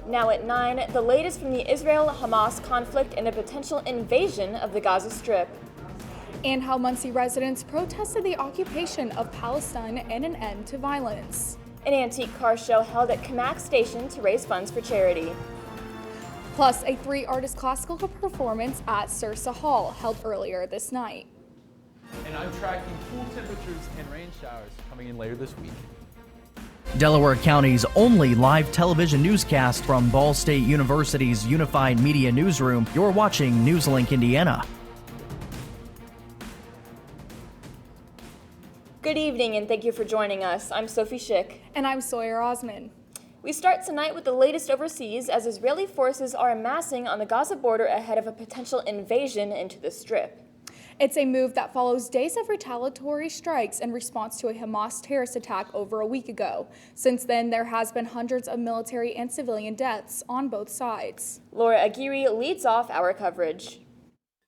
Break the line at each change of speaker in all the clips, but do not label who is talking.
Now at 9, the latest from the Israel-Hamas conflict and a potential invasion of the Gaza Strip.
And how Muncie residents protested the occupation of Palestine and an end to violence.
An antique car show held at Kamak Station to raise funds for charity.
Plus, a 3-artist classical performance at Sursa Hall held earlier this night.
And I'm tracking cool temperatures and rain showers coming in later this week.
Delaware County's only live television newscast from Ball State University's Unified Media Newsroom. You're watching NewsLink Indiana.
Good evening and thank you for joining us. I'm Sophie Schick.
And I'm Sawyer Osman.
We start tonight with the latest overseas as Israeli forces are amassing on the Gaza border ahead of a potential invasion into the Strip.
It's a move that follows days of retaliatory strikes in response to a Hamas terrorist attack over a week ago. Since then, there has been hundreds of military and civilian deaths on both sides.
Laura Aguirre leads off our coverage.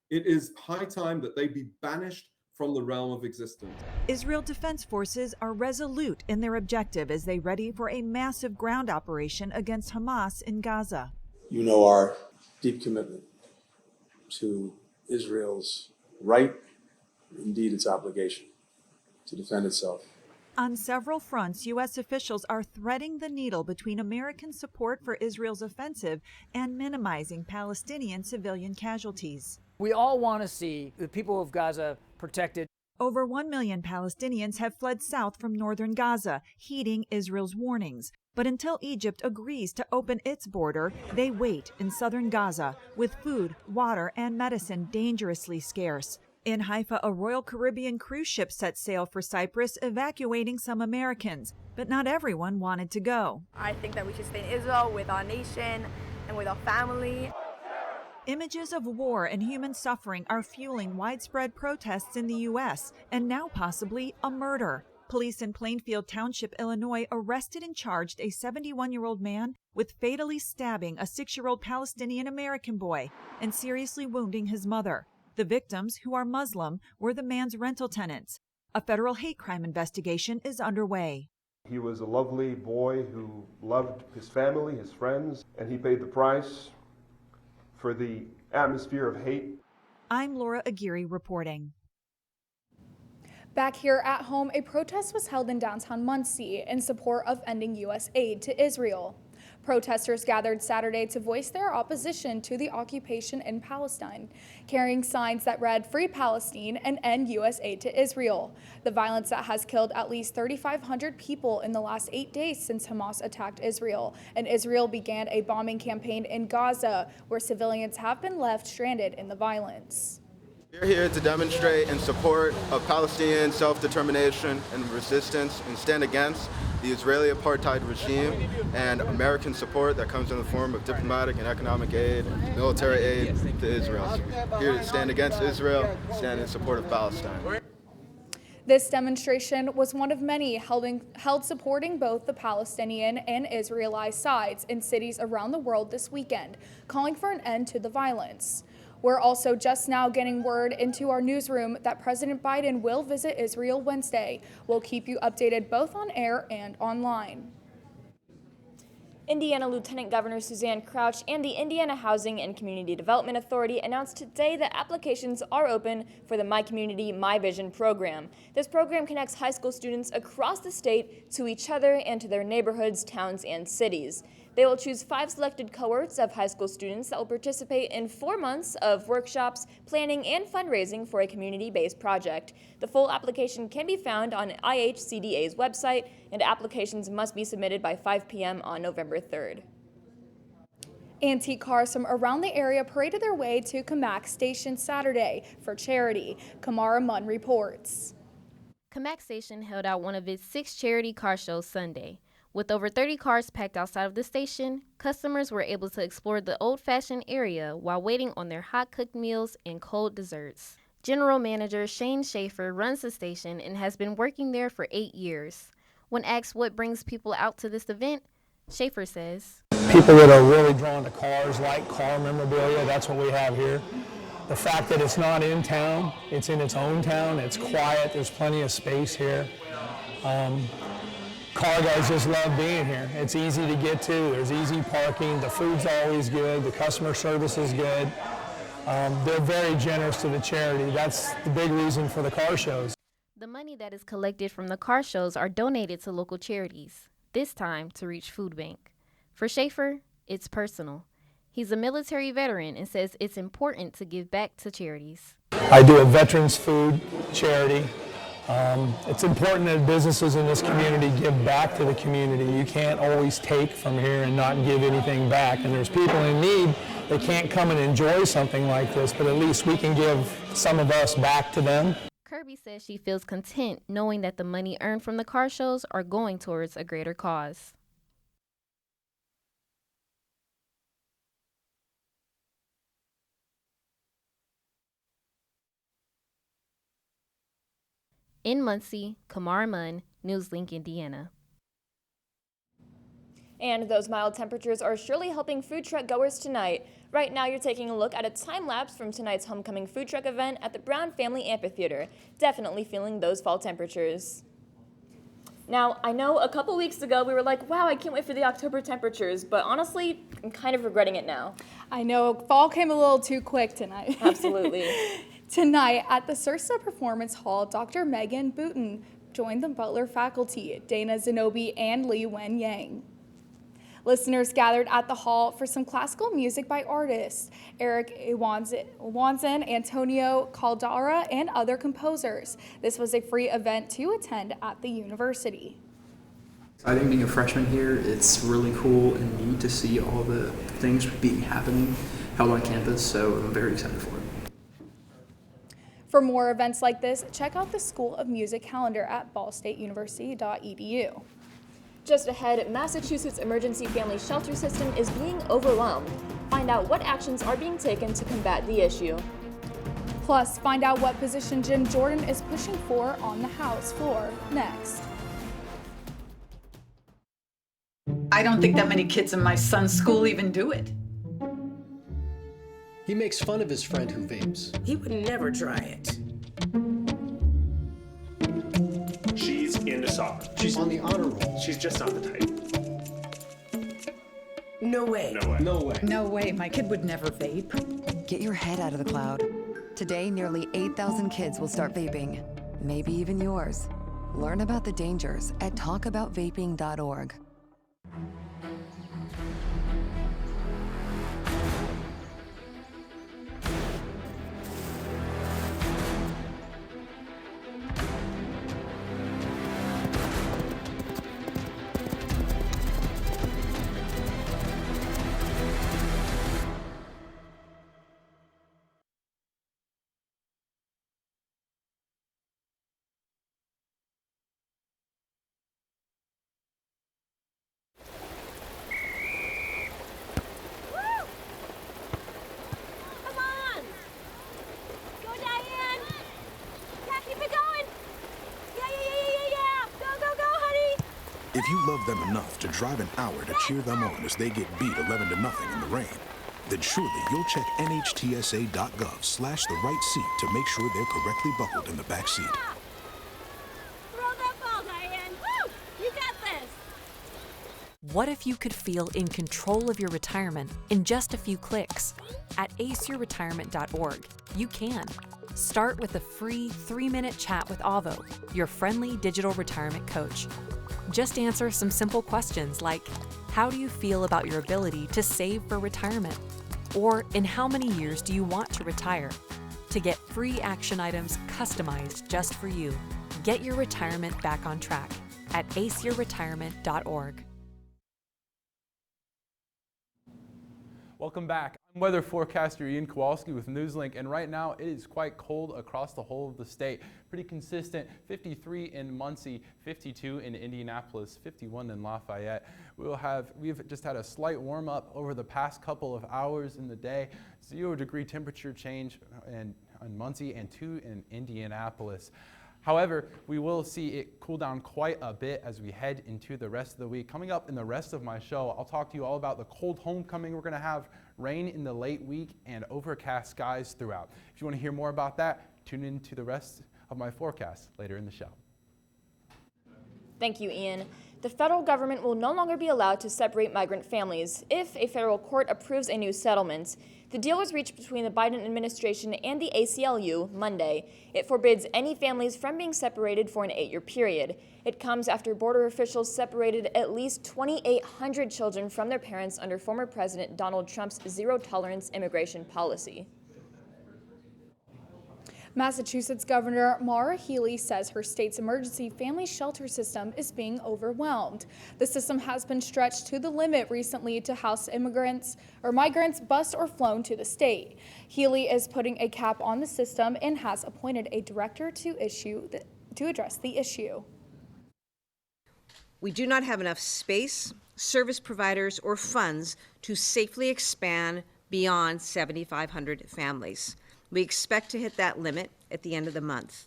It is high time that they be banished from the realm of existence.
Israel Defense Forces are resolute in their objective as they ready for a massive ground operation against Hamas in Gaza.
You know our deep commitment to Israel's right, indeed its obligation, to defend itself.
On several fronts, U.S. officials are threading the needle between American support for Israel's offensive and minimizing Palestinian civilian casualties.
We all want to see the people of Gaza protected.
Over 1 million Palestinians have fled south from northern Gaza, heeding Israel's warnings. But until Egypt agrees to open its border, they wait in southern Gaza, with food, water, and medicine dangerously scarce. In Haifa, a Royal Caribbean cruise ship set sail for Cyprus, evacuating some Americans. But not everyone wanted to go.
I think that we should stay in Israel with our nation and with our family.
Images of war and human suffering are fueling widespread protests in the U.S. and now possibly a murder. Police in Plainfield Township, Illinois, arrested and charged a 71-year-old man with fatally stabbing a 6-year-old Palestinian-American boy and seriously wounding his mother. The victims, who are Muslim, were the man's rental tenants. A federal hate crime investigation is underway.
He was a lovely boy who loved his family, his friends, and he paid the price for the atmosphere of hate.
I'm Laura Aguirre reporting.
Back here at home, a protest was held in downtown Muncie in support of ending U.S. aid to Israel. Protesters gathered Saturday to voice their opposition to the occupation in Palestine, carrying signs that read "Free Palestine" and "End U.S. aid to Israel." The violence that has killed at least 3,500 people in the last 8 days since Hamas attacked Israel, and Israel began a bombing campaign in Gaza, where civilians have been left stranded in the violence.
We're here to demonstrate in support of Palestinian self-determination and resistance and stand against the Israeli apartheid regime and American support that comes in the form of diplomatic and economic aid and military aid to Israel. So here to stand against Israel, stand in support of Palestine.
This demonstration was one of many held supporting both the Palestinian and Israeli sides in cities around the world this weekend, calling for an end to the violence. We're also just now getting word into our newsroom that President Biden will visit Israel Wednesday. We'll keep you updated both on air and online.
Indiana Lieutenant Governor Suzanne Crouch and the Indiana Housing and Community Development Authority announced today that applications are open for the My Community, My Vision program. This program connects high school students across the state to each other and to their neighborhoods, towns, and cities. They will choose 5 selected cohorts of high school students that will participate in 4 months of workshops, planning, and fundraising for a community-based project. The full application can be found on IHCDA's website, and applications must be submitted by 5 p.m. on November 3rd.
Antique cars from around the area paraded their way to Kamak Station Saturday for charity. Kamara Munn reports.
Kamak Station held out one of its 6 charity car shows Sunday. With over 30 cars packed outside of the station, customers were able to explore the old-fashioned area while waiting on their hot-cooked meals and cold desserts. General Manager Shane Schaefer runs the station and has been working there for 8 years. When asked what brings people out to this event, Schaefer says,
"People that are really drawn to cars, like car memorabilia, that's what we have here. The fact that it's not in town, it's in its own town, it's quiet, there's plenty of space here. car guys just love being here. It's easy to get to. There's easy parking. The food's always good. The customer service is good. They're very generous to the charity. That's the big reason for the car shows.
The money that is collected from the car shows are donated to local charities, this time to Reach Food Bank. For Schaefer, it's personal. He's a military veteran and says it's important to give back to charities.
I do a veterans food charity. It's important that businesses in this community give back to the community. You can't always take from here and not give anything back. And there's people in need that can't come and enjoy something like this, but at least we can give some of us back to them.
Kirby says she feels content knowing that the money earned from the car shows are going towards a greater cause. In Muncie, Kamar Munn, NewsLink, Indiana.
And those mild temperatures are surely helping food truck goers tonight. Right now you're taking a look at a time lapse from tonight's homecoming food truck event at the Brown Family Amphitheater. Definitely feeling those fall temperatures. Now, I know a couple weeks ago we were like, wow, I can't wait for the October temperatures, but honestly, I'm kind of regretting it now.
I know, fall came a little too quick tonight.
Absolutely.
Tonight at the Sursa Performance Hall, Dr. Megan Booten joined the Butler faculty, Dana Zenobi and Li Wen Yang. Listeners gathered at the hall for some classical music by artists, Eric Iwanzan, Antonio Caldara, and other composers. This was a free event to attend at the university.
I think being a freshman here, it's really cool and neat to see all the things happening held on campus, so I'm very excited for it.
For more events like this, check out the School of Music calendar at ballstateuniversity.edu.
Just ahead, Massachusetts Emergency Family Shelter System is being overwhelmed. Find out what actions are being taken to combat the issue.
Plus, find out what position Jim Jordan is pushing for on the House floor next.
I don't think that many kids in my son's school even do it.
He makes fun of his friend who vapes.
He would never try it.
She's into soccer. She's on the honor roll. She's just not the type.
No way.
No way.
No way.
No way, my kid would never vape.
Get your head out of the cloud. Today, nearly 8,000 kids will start vaping. Maybe even yours. Learn about the dangers at talkaboutvaping.org.
If you love them enough to drive an hour to cheer them on as they get beat 11-0 in the rain, then surely you'll check NHTSA.gov/the right seat to make sure they're correctly buckled in the back seat.
Throw that ball, Diane. Woo! You got this.
What if you could feel in control of your retirement in just a few clicks? At aceyourretirement.org, you can. Start with a free 3-minute chat with Avo, your friendly digital retirement coach. Just answer some simple questions like, how do you feel about your ability to save for retirement? Or in how many years do you want to retire? To get free action items customized just for you, get your retirement back on track at aceyourretirement.org.
Welcome back. I'm weather forecaster Ian Kowalski with NewsLink, and right now it is quite cold across the whole of the state. Pretty consistent, 53 in Muncie, 52 in Indianapolis, 51 in Lafayette. We've just had a slight warm up over the past couple of hours in the day. 0-degree temperature change in Muncie and 2 in Indianapolis. However, we will see it cool down quite a bit as we head into the rest of the week. Coming up in the rest of my show, I'll talk to you all about the cold homecoming we're going to have, rain in the late week, and overcast skies throughout. If you want to hear more about that, tune in to the rest of my forecast later in the show.
Thank you, Ian. The federal government will no longer be allowed to separate migrant families if a federal court approves a new settlement. The deal was reached between the Biden administration and the ACLU Monday. It forbids any families from being separated for an 8-year period. It comes after border officials separated at least 2,800 children from their parents under former President Donald Trump's zero-tolerance immigration policy.
Massachusetts Governor Maura Healey says her state's emergency family shelter system is being overwhelmed. The system has been stretched to the limit recently to house migrants bused or flown to the state. Healey is putting a cap on the system and has appointed a director to address the issue.
We do not have enough space, service providers, or funds to safely expand beyond 7,500 families. We expect to hit that limit at the end of the month.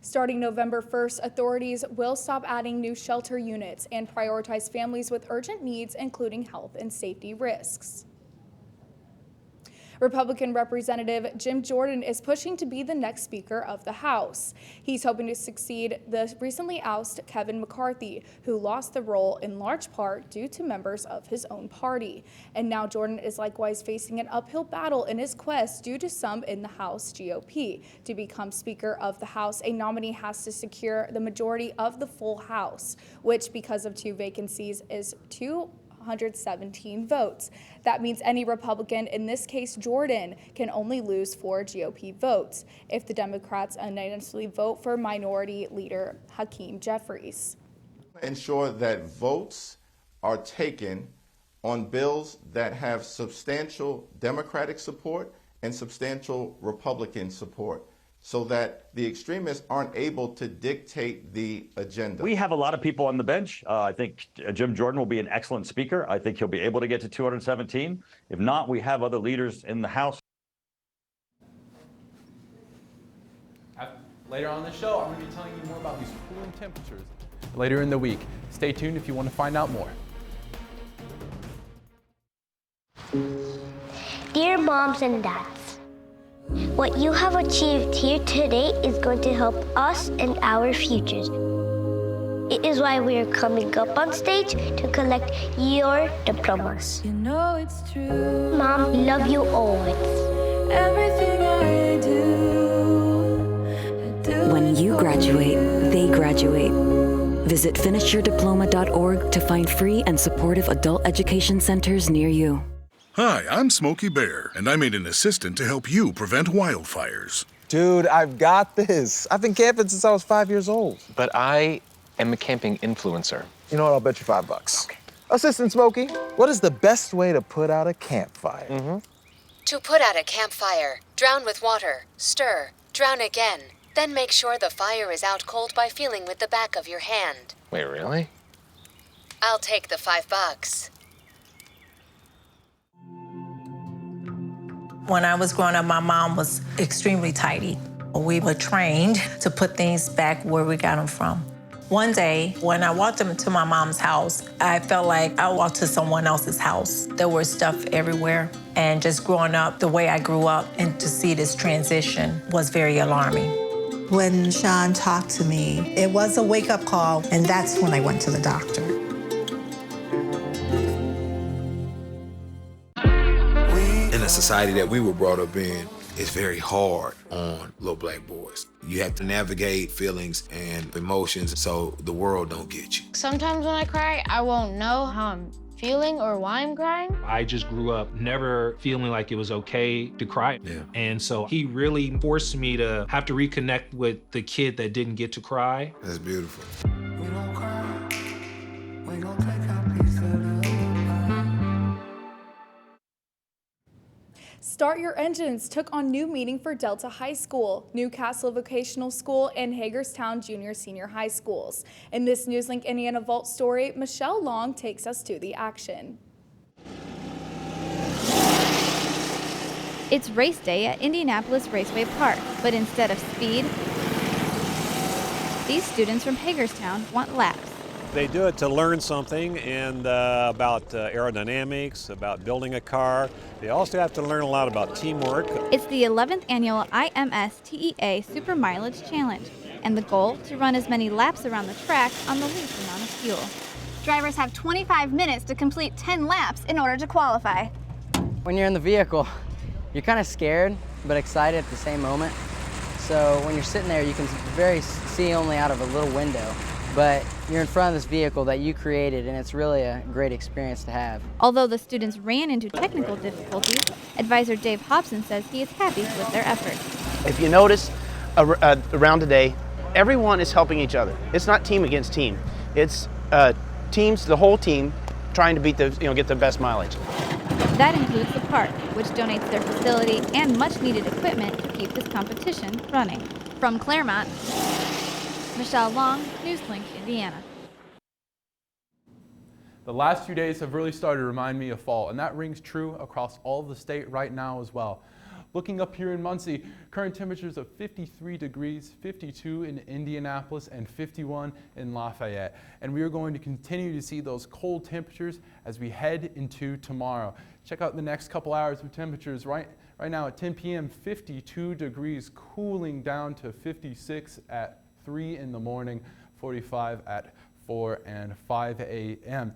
Starting November 1st, authorities will stop adding new shelter units and prioritize families with urgent needs, including health and safety risks. Republican Representative Jim Jordan is pushing to be the next Speaker of the House. He's hoping to succeed the recently ousted Kevin McCarthy, who lost the role in large part due to members of his own party. And now Jordan is likewise facing an uphill battle in his quest due to some in the House GOP. To become Speaker of the House, a nominee has to secure the majority of the full House, which, because of 2 vacancies, is 217 votes. That means any Republican, in this case Jordan, can only lose 4 GOP votes if the Democrats unanimously vote for Minority Leader Hakeem Jeffries.
Ensure that votes are taken on bills that have substantial Democratic support and substantial Republican support, so that the extremists aren't able to dictate the agenda.
We have a lot of people on the bench. I think Jim Jordan will be an excellent speaker. I think he'll be able to get to 217. If not, we have other leaders in the House.
Later on in the show, I'm going to be telling you more about these cooling temperatures later in the week. Stay tuned if you want to find out more.
Dear moms and dads, what you have achieved here today is going to help us and our futures. It is why we are coming up on stage to collect your diplomas.
You know it's true.
Mom, love you always.
Everything I do
When you graduate, they graduate. Visit finishyourdiploma.org to find free and supportive adult education centers near you.
Hi, I'm Smokey Bear, and I made an assistant to help you prevent wildfires.
Dude, I've got this. I've been camping since I was 5 years old.
But I am a camping influencer.
You know what? I'll bet you $5. Okay. Assistant Smokey, what is the best way to put out a campfire?
To put out a campfire, drown with water, stir, drown again. Then make sure the fire is out cold by feeling with the back of your hand.
Wait, really?
I'll take the $5.
When I was growing up, my mom was extremely tidy. We were trained to put things back where we got them from. One day, when I walked into my mom's house, I felt like I walked to someone else's house. There was stuff everywhere. And just growing up the way I grew up and to see this transition was very alarming.
When Sean talked to me, it was a wake-up call, and that's when I went to the doctor.
In the society that we were brought up in, it's very hard on little black boys. You have to navigate feelings and emotions so the world don't get you.
Sometimes when I cry, I won't know how I'm feeling or why I'm crying.
I just grew up never feeling like it was okay to cry.
Yeah.
And so he really forced me to have to reconnect with the kid that didn't get to cry.
That's beautiful.
We don't cry. We gon' take our piece of the
Start Your Engines took on new meaning for Delta High School, Newcastle Vocational School, and Hagerstown Junior-Senior High Schools. In this NewsLink Indiana Vault story, Michelle Long takes us to the action.
It's race day at Indianapolis Raceway Park, but instead of speed, these students from Hagerstown want laps.
They do it to learn something and about aerodynamics, about building a car. They also have to learn a lot about teamwork.
It's the 11th annual IMS TEA Super Mileage Challenge. and the goal to run as many laps around the track on the least amount of fuel.
Drivers have 25 minutes to complete 10 laps in order to qualify.
When you're in the vehicle, you're kind of scared but excited at the same moment. So when you're sitting there, you can see only out of a little window, but you're in front of this vehicle that you created, and it's really a great experience to have.
Although the students ran into technical difficulties, advisor Dave Hobson says he is happy with their efforts.
If you notice around today, everyone is helping each other. It's not team against team. It's teams, the whole team, trying to beat get the best mileage.
That includes the park, which donates their facility and much-needed equipment to keep this competition running. From Claremont, Michelle Long, NewsLink, Indiana.
The last few days have really started to remind me of fall, and that rings true across all of the state right now as well. Looking up here in Muncie, current temperatures of 53 degrees, 52 in Indianapolis, and 51 in Lafayette. And we are going to continue to see those cold temperatures as we head into tomorrow. Check out the next couple hours of temperatures right now at 10 p.m., 52 degrees, cooling down to 56 at 3 in the morning, 45 at 4 and 5 a.m.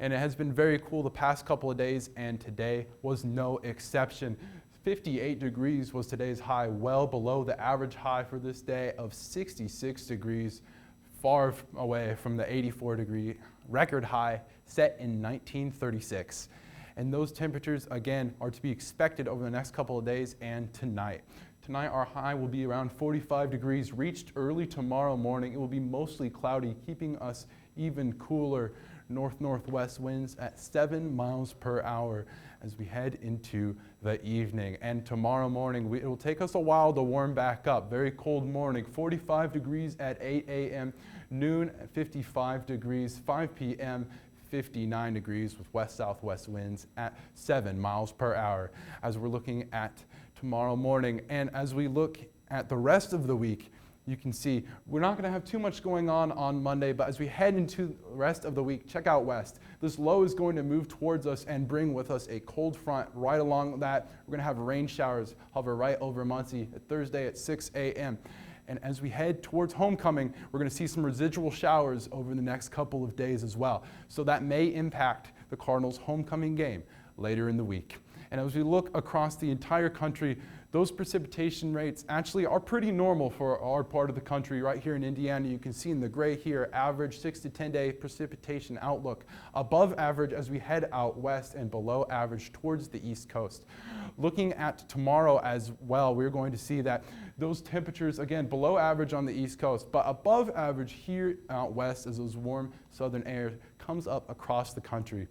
And it has been very cool the past couple of days, and today was no exception. 58 degrees was today's high, well below the average high for this day of 66 degrees, far away from the 84-degree record high set in 1936. And those temperatures, again, are to be expected over the next couple of days and tonight. Tonight, our high will be around 45 degrees, reached early tomorrow morning. It will be mostly cloudy, keeping us even cooler. North-northwest winds at 7 miles per hour as we head into the evening. And tomorrow morning, it will take us a while to warm back up. Very cold morning, 45 degrees at 8 a.m., noon at 55 degrees, 5 p.m., 59 degrees with west-southwest winds at 7 miles per hour as we're looking at tomorrow morning. And as we look at the rest of the week, you can see we're not going to have too much going on Monday, but as we head into the rest of the week, check out west. This low is going to move towards us and bring with us a cold front right along that. We're going to have rain showers hover right over Muncie Thursday at 6 a.m. And as we head towards homecoming, we're going to see some residual showers over the next couple of days as well. So that may impact the Cardinals' homecoming game later in the week. And as we look across the entire country, those precipitation rates actually are pretty normal for our part of the country. Right here in Indiana, you can see in the gray here, average 6 to 10 day precipitation outlook. Above average as we head out west and below average towards the east coast. Looking at tomorrow as well, we're going to see that those temperatures, again, below average on the east coast, but above average here out west as those warm southern air comes up across the country.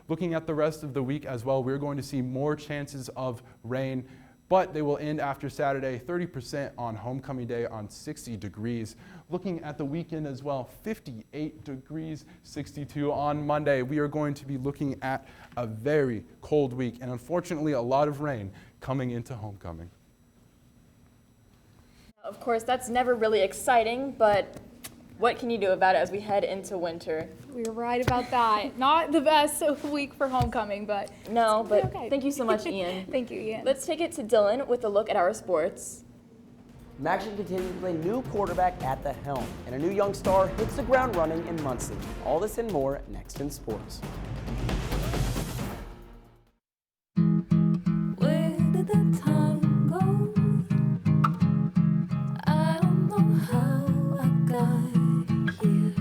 Looking at the rest of the week as well, we're going to see more chances of rain, but they will end after Saturday, 30% on homecoming day on 60 degrees. Looking at the weekend as well, 58 degrees, 62 on Monday. We are going to be looking at a very cold week and unfortunately a lot of rain coming into homecoming.
Of course, that's never really exciting, but what can you do about it as we head into winter?
You're right about that. Not the best week for homecoming, but
no, but
okay.
Thank you so much, Ian.
Thank you, Ian.
Let's take it to Dylan with a look at our sports.
Maction continues with a new quarterback at the helm, and a new young star hits the ground running in Muncie. All this and more next in sports.
Where did the time go? I don't know how I got here.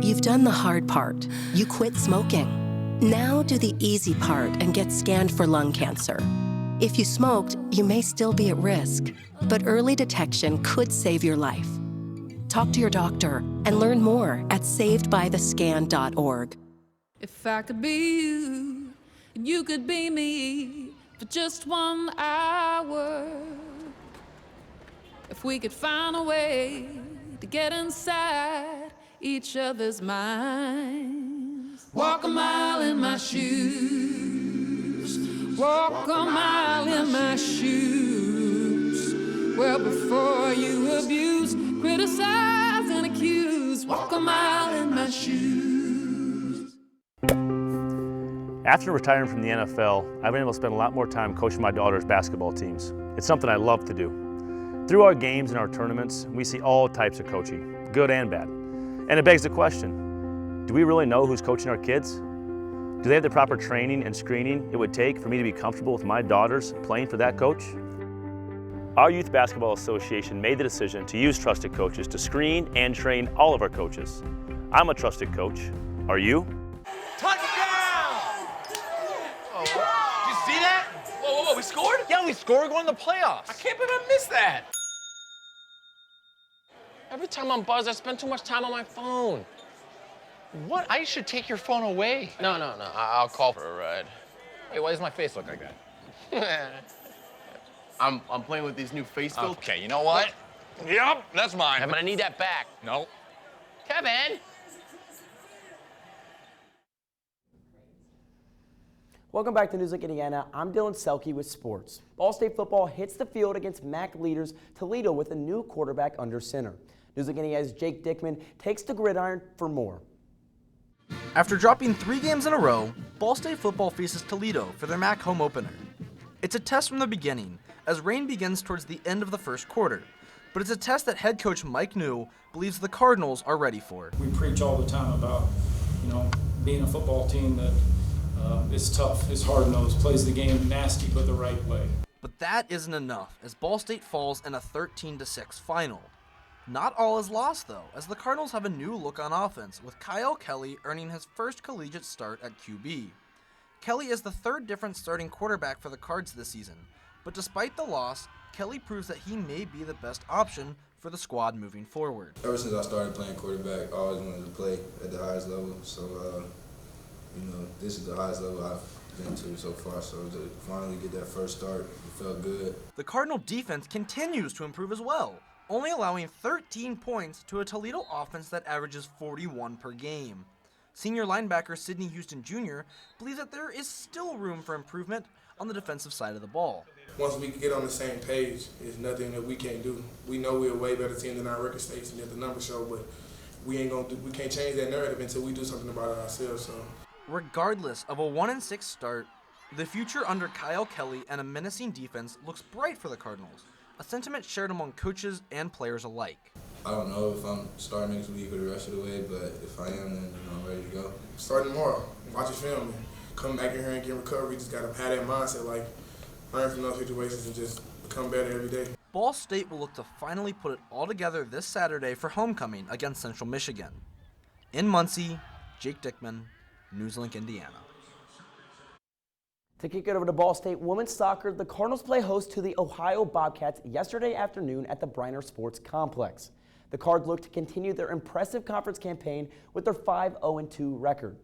You've done the hard part. You quit smoking. Now do the easy part and get scanned for lung cancer. If you smoked, you may still be at risk, but early detection could save your life. Talk to your doctor and learn more at savedbythescan.org.
If I could be you, and you could be me for just 1 hour. If we could find a way to get inside each other's minds. Walk a mile in my shoes. Walk a mile in my shoes. Well, before you abuse, criticize, and accuse. Walk a mile in my shoes.
After retiring from the NFL, I've been able to spend a lot more time coaching my daughter's basketball teams. It's something I love to do. Through our games and our tournaments, we see all types of coaching, good and bad. And it begs the question, do we really know who's coaching our kids? Do they have the proper training and screening it would take for me to be comfortable with my daughters playing for that coach? Our Youth Basketball Association made the decision to use trusted coaches to screen and train all of our coaches. I'm a trusted coach. Are you?
Did you see that? Whoa, we scored? Yeah, we scored going to the playoffs. I can't believe I missed that. Every time I'm buzzed, I spend too much time on my phone.
What? I should take your phone away.
No, I'll call for a ride. Wait, why does my face look like that?
I'm playing with these new face filters.
Okay, you know what? Yep, that's mine.
Kevin, I need that back.
No.
Kevin!
Welcome back to NewsLink Indiana. I'm Dylan Selke with sports. Ball State football hits the field against MAC leaders Toledo with a new quarterback under center. NewsLink Indiana's Jake Dickman takes the gridiron for more.
After dropping 3 games in a row, Ball State football faces Toledo for their MAC home opener. It's a test from the beginning, as rain begins towards the end of the first quarter. But it's a test that head coach Mike New believes the Cardinals are ready for.
We preach all the time about, being a football team that is tough, is hard-nosed, plays the game nasty but the right way.
But that isn't enough, as Ball State falls in a 13-6 final. Not all is lost, though, as the Cardinals have a new look on offense, with Kyle Kelly earning his first collegiate start at QB. Kelly is the 3rd different starting quarterback for the Cards this season, but despite the loss, Kelly proves that he may be the best option for the squad moving forward.
Ever since I started playing quarterback, I always wanted to play at the highest level, so this is the highest level I've been to so far, so to finally get that first start, it felt good.
The Cardinal defense continues to improve as well, only allowing 13 points to a Toledo offense that averages 41 per game. Senior linebacker Sidney Houston Jr. believes that there is still room for improvement on the defensive side of the ball.
Once we get on the same page, there's nothing that we can't do. We know we're a way better team than our record states and that the numbers show, but we can't change that narrative until we do something about it ourselves. So.
Regardless of a 1-6 start, the future under Kyle Kelly and a menacing defense looks bright for the Cardinals, a sentiment shared among coaches and players alike.
I don't know if I'm starting next week or the rest of the way, but if I am, then I'm ready to go. Starting tomorrow, watch your film, and come back in here and get recovery. Just got to have that mindset, learn from those situations and just become better every day.
Ball State will look to finally put it all together this Saturday for homecoming against Central Michigan. In Muncie, Jake Dickman, NewsLink Indiana.
To kick it over to Ball State women's soccer, the Cardinals play host to the Ohio Bobcats yesterday afternoon at the Briner Sports Complex. The Cards look to continue their impressive conference campaign with their 5-0-2 record.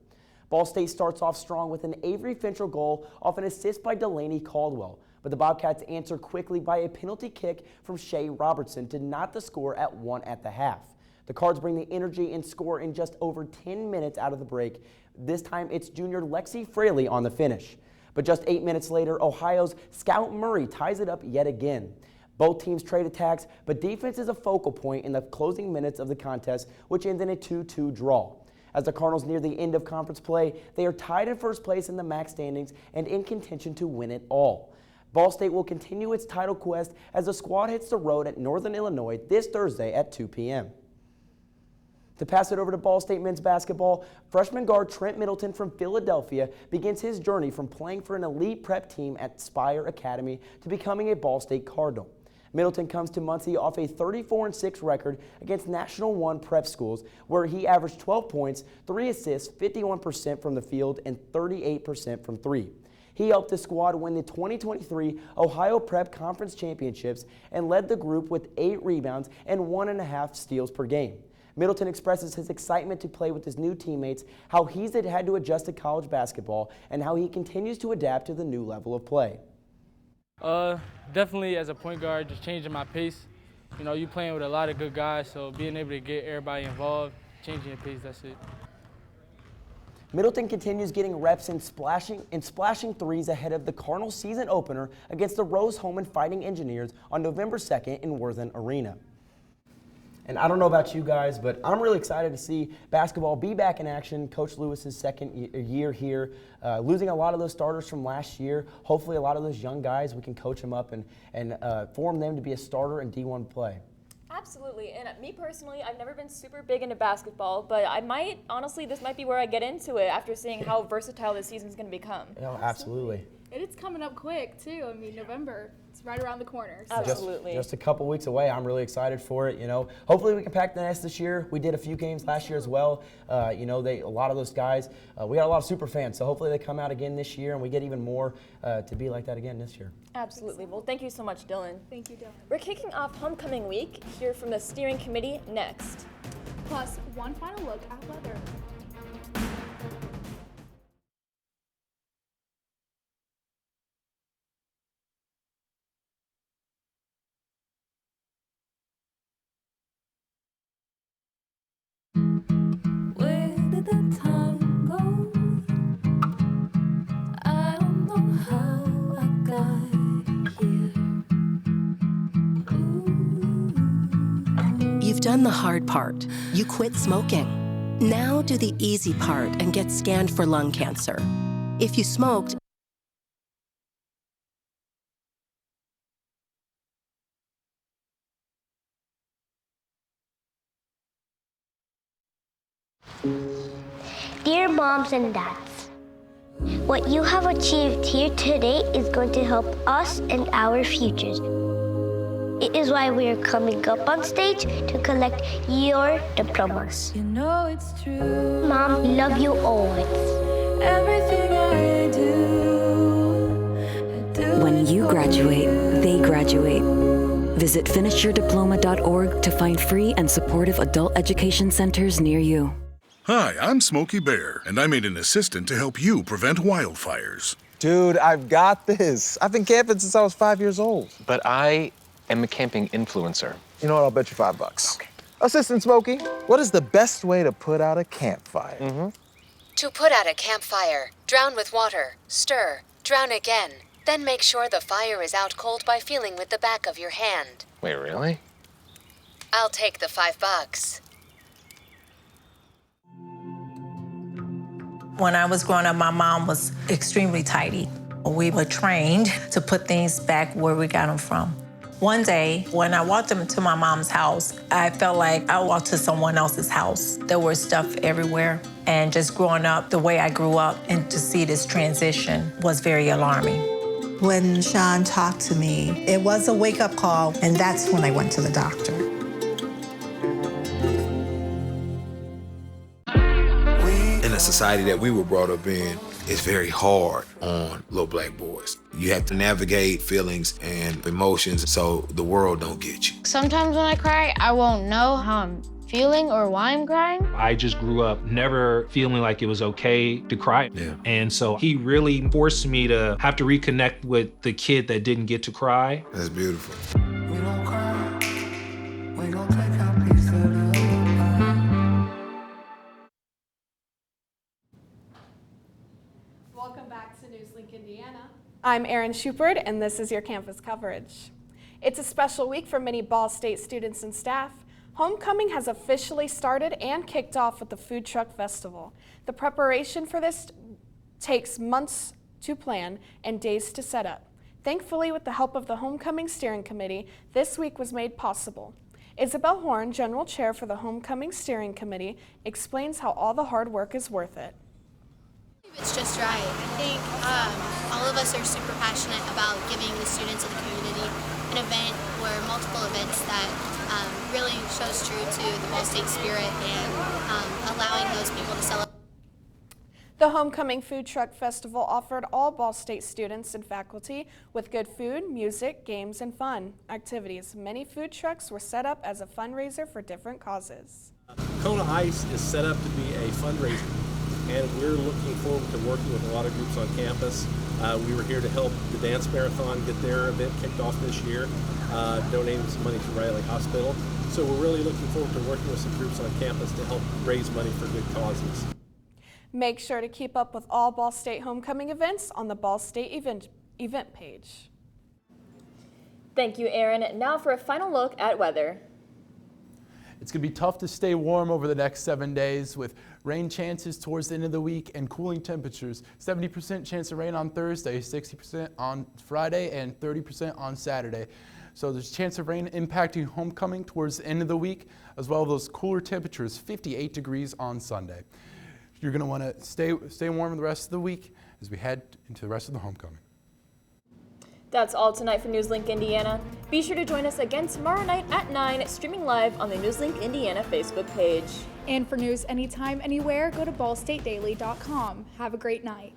Ball State starts off strong with an Avery Finchel goal off an assist by Delaney Caldwell, but the Bobcats answer quickly by a penalty kick from Shea Robertson to knot the score at 1 at the half. The Cards bring the energy and score in just over 10 minutes out of the break. This time it's junior Lexi Fraley on the finish. But just 8 minutes later, Ohio's Scout Murray ties it up yet again. Both teams trade attacks, but defense is a focal point in the closing minutes of the contest, which ends in a 2-2 draw. As the Cardinals near the end of conference play, they are tied in first place in the MAC standings and in contention to win it all. Ball State will continue its title quest as the squad hits the road at Northern Illinois this Thursday at 2 p.m. To pass it over to Ball State men's basketball, freshman guard Trent Middleton from Philadelphia begins his journey from playing for an elite prep team at Spire Academy to becoming a Ball State Cardinal. Middleton comes to Muncie off a 34-6 record against National I prep schools, where he averaged 12 points, 3 assists, 51% from the field, and 38% from 3. He helped the squad win the 2023 Ohio Prep Conference Championships and led the group with 8 rebounds and 1.5 steals per game. Middleton expresses his excitement to play with his new teammates, how he's had to adjust to college basketball, and how he continues to adapt to the new level of play.
Definitely as a point guard, just changing my pace. You playing with a lot of good guys, so being able to get everybody involved, changing your pace, that's it.
Middleton continues getting reps and splashing threes ahead of the Cardinals season opener against the Rose Home and Fighting Engineers on November 2nd in Worthen Arena. And I don't know about you guys, but I'm really excited to see basketball be back in action. Coach Lewis's second year here, losing a lot of those starters from last year. Hopefully a lot of those young guys, we can coach them up and form them to be a starter in D1 play.
Absolutely, and me personally, I've never been super big into basketball, but I might, honestly, this might be where I get into it after seeing how versatile this season's going to become.
Oh, absolutely.
And it's coming up quick, too. I mean, November, it's right around the corner. So.
Absolutely.
Just a couple weeks away. I'm really excited for it, you know. Hopefully we can pack the nest this year. We did a few games last year as well. You know, a lot of those guys, we got a lot of super fans, so hopefully they come out again this year and we get even more to be like that again this year.
Absolutely. Well, thank you so much, Dylan.
Thank you, Dylan.
We're kicking off homecoming week. Hear from the steering committee next.
Plus, one final look at weather.
Where did the time go? I don't know how I got here.
You've done the hard part. You quit smoking. Now do the easy part and get scanned for lung cancer. If you smoked,
Dear moms and dads, what you have achieved here today is going to help us and our futures. It is why we are coming up on stage to collect your diplomas.
You know it's true.
Mom, we love you always.
Everything I do.
When you graduate, they graduate. Visit finishyourdiploma.org to find free and supportive adult education centers near you.
Hi, I'm Smokey Bear, and I made an assistant to help you prevent wildfires.
Dude, I've got this. I've been camping since I was 5 years old.
But I am a camping influencer.
You know what? I'll bet you $5. Okay. Assistant Smokey, what is the best way to put out a campfire?
To put out a campfire, drown with water, stir, drown again. Then make sure the fire is out cold by feeling with the back of your hand.
Wait, really?
I'll take the $5.
When I was growing up, my mom was extremely tidy. We were trained to put things back where we got them from. One day, when I walked into my mom's house, I felt like I walked to someone else's house. There was stuff everywhere. And just growing up the way I grew up and to see this transition was very alarming.
When Sean talked to me, it was a wake-up call, and that's when I went to the doctor.
In the society that we were brought up in, it's very hard on little black boys. You have to navigate feelings and emotions so the world don't get you.
Sometimes when I cry, I won't know how I'm feeling or why I'm crying.
I just grew up never feeling like it was okay to cry.
Yeah.
And so he really forced me to have to reconnect with the kid that didn't get to cry.
That's beautiful.
We don't cry. We gon' take our piece of the pie.
Welcome back to NewsLink Indiana. I'm Erin Shupert, and this is your campus coverage. It's a special week for many Ball State students and staff. Homecoming has officially started and kicked off with the Food Truck Festival. The preparation for this takes months to plan and days to set up. Thankfully, with the help of the Homecoming Steering Committee, this week was made possible. Isabel Horn, General Chair for the Homecoming Steering Committee, explains how all the hard work is worth it.
It's just right. I think all of us are super passionate about giving the students of the community an event where multiple events that really shows true to the Ball State spirit and allowing those people to celebrate.
The Homecoming Food Truck Festival offered all Ball State students and faculty with good food, music, games, and fun activities. Many food trucks were set up as a fundraiser for different causes.
Kona Ice is set up to be a fundraiser, and we're looking forward to working with a lot of groups on campus. We were here to help the Dance Marathon get their event kicked off this year, donating some money to Riley Hospital. So we're really looking forward to working with some groups on campus to help raise money for good causes.
Make sure to keep up with all Ball State homecoming events on the Ball State event page.
Thank you, Erin. Now for a final look at weather.
It's going to be tough to stay warm over the next 7 days with rain chances towards the end of the week and cooling temperatures. 70% chance of rain on Thursday, 60% on Friday, and 30% on Saturday. So there's a chance of rain impacting homecoming towards the end of the week, as well as those cooler temperatures, 58 degrees on Sunday. You're going to want to stay warm the rest of the week as we head into the rest of the homecoming.
That's all tonight for NewsLink Indiana. Be sure to join us again tomorrow night at 9, streaming live on the NewsLink Indiana Facebook page.
And for news anytime, anywhere, go to ballstatedaily.com. Have a great night.